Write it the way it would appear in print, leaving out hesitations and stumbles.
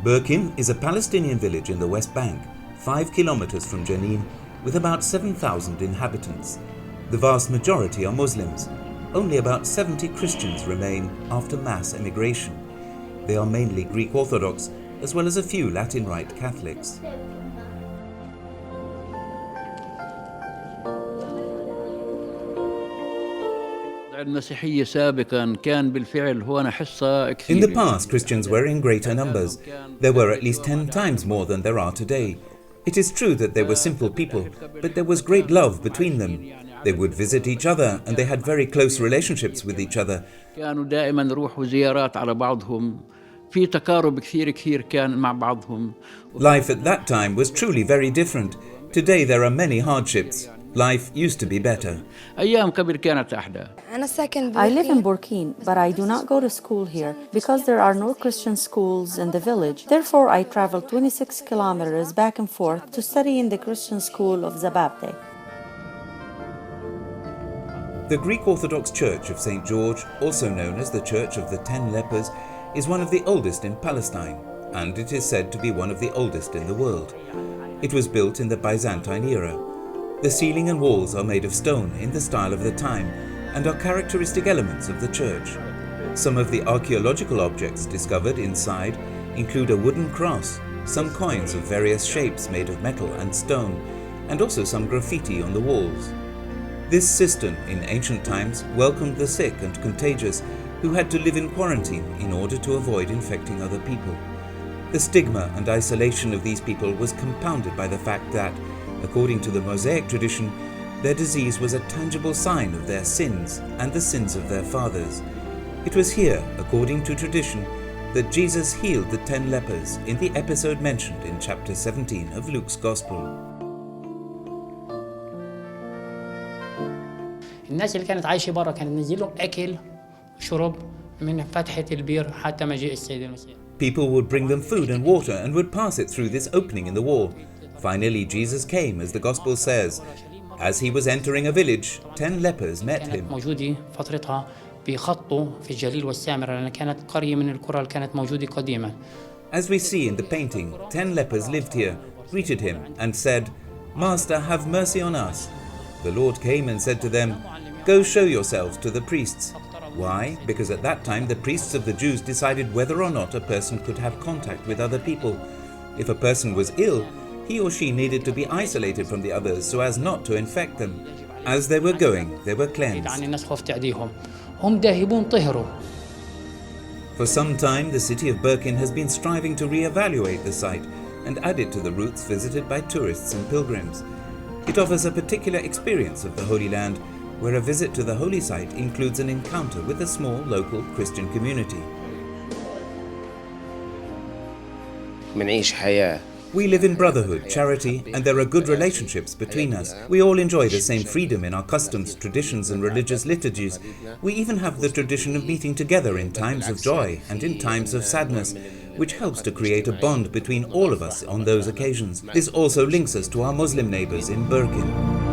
Burqin is a Palestinian village in the West Bank, 5 kilometers from Jenin, with about 7,000 inhabitants. The vast majority are Muslims. Only about 70 Christians remain after mass emigration. They are mainly Greek Orthodox, as well as a few Latin Rite Catholics. In the past, Christians were in greater numbers. There were at least 10 times more than there are today. It is true that they were simple people, but there was great love between them. They would visit each other and they had very close relationships with each other. Life at that time was truly very different. Today there are many hardships. Life used to be better. I live in Burqin, but I do not go to school here because there are no Christian schools in the village. Therefore, I travel 26 kilometers back and forth to study in the Christian school of Zababte. The Greek Orthodox Church of St. George, also known as the Church of the 10 Lepers, is one of the oldest in Palestine, and it is said to be one of the oldest in the world. It was built in the Byzantine era. The ceiling and walls are made of stone in the style of the time and are characteristic elements of the church. Some of the archaeological objects discovered inside include a wooden cross, some coins of various shapes made of metal and stone, and also some graffiti on the walls. This cistern in ancient times welcomed the sick and contagious who had to live in quarantine in order to avoid infecting other people. The stigma and isolation of these people was compounded by the fact that, according to the Mosaic tradition, their disease was a tangible sign of their sins and the sins of their fathers. It was here, according to tradition, that Jesus healed the 10 lepers in the episode mentioned in chapter 17 of Luke's Gospel. الناس اللي كانت عايشة برا كانت نزلهم أكل وشرب من فتحة البير حتى مجيء السيد المسيح. People would bring them food and water and would pass it through this opening in the wall. Finally, Jesus came, as the Gospel says. As he was entering a village, 10 lepers met him. موجودة فترتها بخطه في الجليل والسامرة لأن كانت قرية من القرى اللي كانت موجودة قديما. As we see in the painting, 10 lepers lived here, greeted him and said, "Master, have mercy on us." The Lord came and said to them, "Go show yourselves to the priests." Why? Because at that time the priests of the Jews decided whether or not a person could have contact with other people. If a person was ill, he or she needed to be isolated from the others so as not to infect them. As they were going, they were cleansed. For some time, the city of Burqin has been striving to re-evaluate the site and add it to the routes visited by tourists and pilgrims. It offers a particular experience of the Holy Land, where a visit to the holy site includes an encounter with a small local Christian community. We live in brotherhood, charity, and there are good relationships between us. We all enjoy the same freedom in our customs, traditions, and religious liturgies. We even have the tradition of meeting together in times of joy and in times of sadness, which helps to create a bond between all of us on those occasions. This also links us to our Muslim neighbors in Burqin.